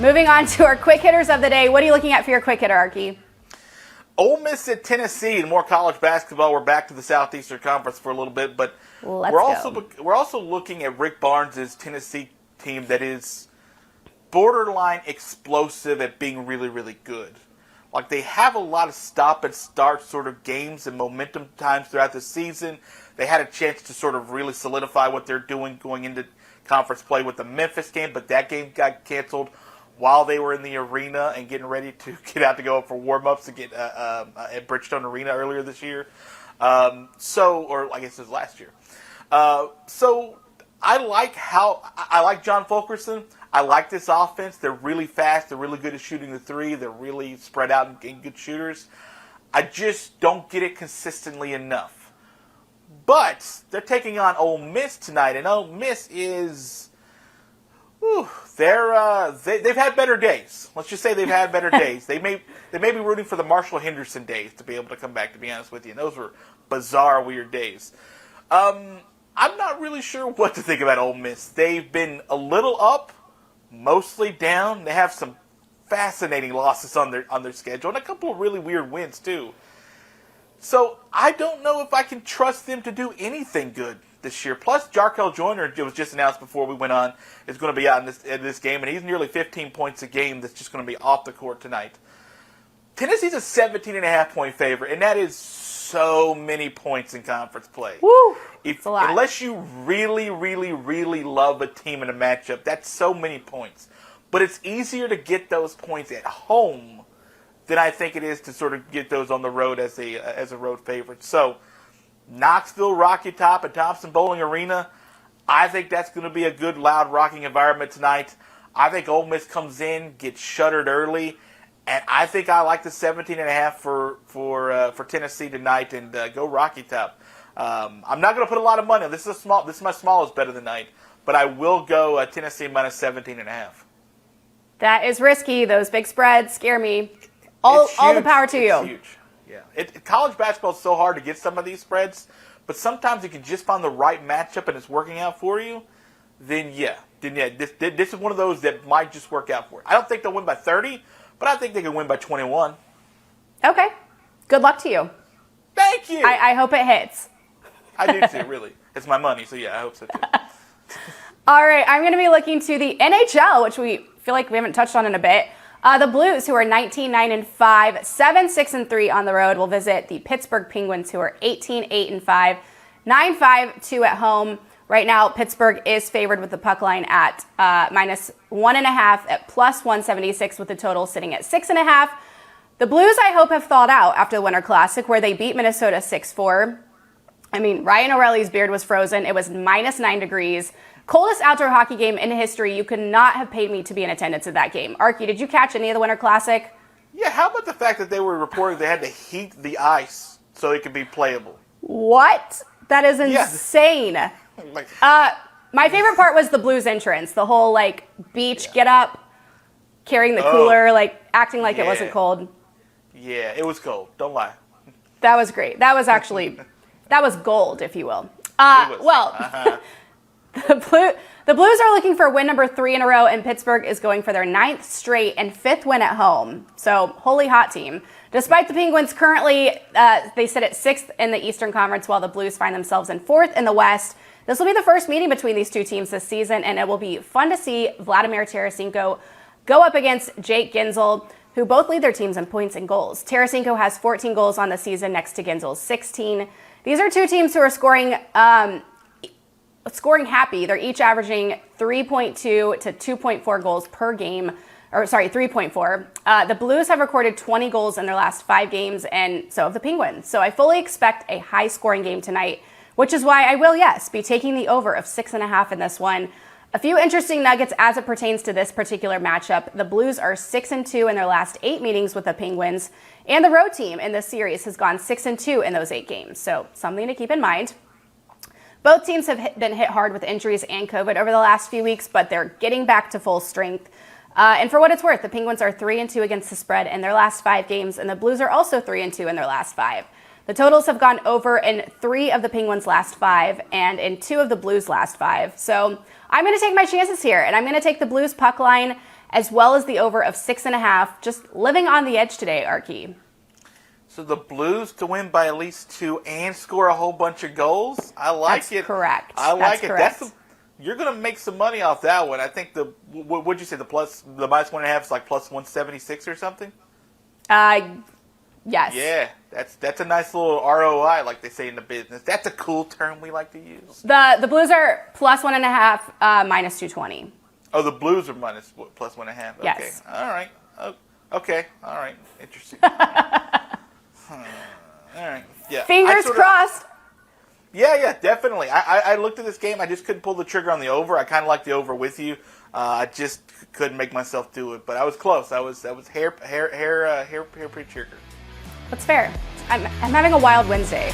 Moving on to our quick hitters of the day. What are you looking at for your quick hitter, Arky? Ole Miss at Tennessee, and more college basketball. We're back to the Southeastern Conference for a little bit, but we're also looking at Rick Barnes' Tennessee team that is borderline explosive at being really, really good. Like, they have a lot of stop-and-start sort of games and momentum times throughout the season. They had a chance to sort of really solidify what they're doing going into conference play with the Memphis game, but that game got canceled while they were in the arena and getting ready to get out to go for warm-ups to get at Bridgestone Arena earlier this year. Or I guess it was last year. So I like John Fulkerson. I like this offense. They're really fast. They're really good at shooting the three. They're really spread out and good shooters. I just don't get it consistently enough. But they're taking on Ole Miss tonight, and Ole Miss is... they've had better days. Let's just say they've had better days. They may be rooting for the Marshall Henderson days to be able to come back, to be honest with you. And those were bizarre, weird days. I'm not really sure what to think about Ole Miss. They've been a little up, mostly down. They have some fascinating losses on their schedule and a couple of really weird wins too. So I don't know if I can trust them to do anything good this year. Plus, Jarkel Joyner, it was just announced before we went on, is going to be out in this game, and he's nearly 15 points a game that's just going to be off the court tonight. Tennessee's a 17.5-point favorite, and that is so many points in conference play. Woo! Unless you really, really, really love a team in a matchup, that's so many points. But it's easier to get those points at home than I think it is to sort of get those on the road as a road favorite. So, Knoxville, Rocky Top, and Thompson Bowling Arena, I think that's going to be a good, loud, rocking environment tonight. I think Ole Miss comes in, gets shuttered early, and I think I like the 17.5 for Tennessee tonight, and go Rocky Top. I'm not going to put a lot of money on this. This is my smallest bet of the night, but I will go Tennessee minus 17.5. That is risky. Those big spreads scare me. All the power to you. It's huge. Yeah, college basketball is so hard to get some of these spreads, but sometimes you can just find the right matchup and it's working out for you. Then this is one of those that might just work out for you. I don't think they'll win by 30, but I think they can win by 21. Okay, good luck to you. Thank you. I hope it hits. I do too. Really, it's my money, so yeah, I hope so too. All right, I'm going to be looking to the NHL, which we feel like we haven't touched on in a bit. The Blues, who are 19-9-5, 7-6-3 on the road, will visit the Pittsburgh Penguins, who are 18-8-5, 9-5-2 at home. Right now, Pittsburgh is favored with the puck line at minus 1.5 at plus 176, with the total sitting at 6.5. The Blues, I hope, have thawed out after the Winter Classic, where they beat Minnesota 6-4. I mean, Ryan O'Reilly's beard was frozen. It was minus 9 degrees. Coldest outdoor hockey game in history. You could not have paid me to be in attendance at that game. Arky, did you catch any of the Winter Classic? Yeah, how about the fact that they were reporting they had to heat the ice so it could be playable? What? That is insane. Yeah. My favorite part was the Blues entrance. The whole, beach get up, carrying the cooler, acting like it wasn't cold. Yeah, it was cold. Don't lie. That was great. That was actually, that was gold, if you will. The Blues are looking for win number 3 in a row, and Pittsburgh is going for their 9th straight and 5th win at home. So, holy hot team. Despite the Penguins currently, they sit at 6th in the Eastern Conference, while the Blues find themselves in 4th in the West. This will be the first meeting between these two teams this season, and it will be fun to see Vladimir Tarasenko go up against Jake Gensel, who both lead their teams in points and goals. Tarasenko has 14 goals on the season next to Gensel's 16. These are two teams who are scoring happy. They're each averaging 3.2 to 2.4 goals per game. 3.4. The Blues have recorded 20 goals in their last 5 games, and so have the Penguins. So I fully expect a high-scoring game tonight, which is why I will, be taking the over of 6.5 in this one. A few interesting nuggets as it pertains to this particular matchup. The Blues are 6-2 in their last 8 meetings with the Penguins, and the road team in this series has gone 6-2 in those 8 games. So something to keep in mind. Both teams have been hit hard with injuries and COVID over the last few weeks, but they're getting back to full strength. And for what it's worth, the Penguins are 3-2 against the spread in their last 5 games, and the Blues are also 3-2 in their last 5. The totals have gone over in 3 of the Penguins' last 5 and in 2 of the Blues' last 5. So I'm going to take my chances here, and I'm going to take the Blues puck line as well as the over of 6.5. Just living on the edge today, Arky. So the Blues to win by at least 2 and score a whole bunch of goals? I like it. That's correct. I like That's it. Correct. You're going to make some money off that one. I think what'd you say, the minus 1.5 is like plus 176 or something? Yes. Yeah, that's a nice little ROI, like they say in the business. That's a cool term we like to use. The Blues are plus 1.5, minus 220. Oh, the Blues are plus 1.5. Okay. Yes. All right. Oh, okay. All right. Interesting. All right. Yeah. Fingers crossed. Yeah, definitely. I looked at this game. I just couldn't pull the trigger on the over. I kind of like the over with you. I just couldn't make myself do it, but I was close. I was hair trigger. That's fair. I'm having a wild Wednesday.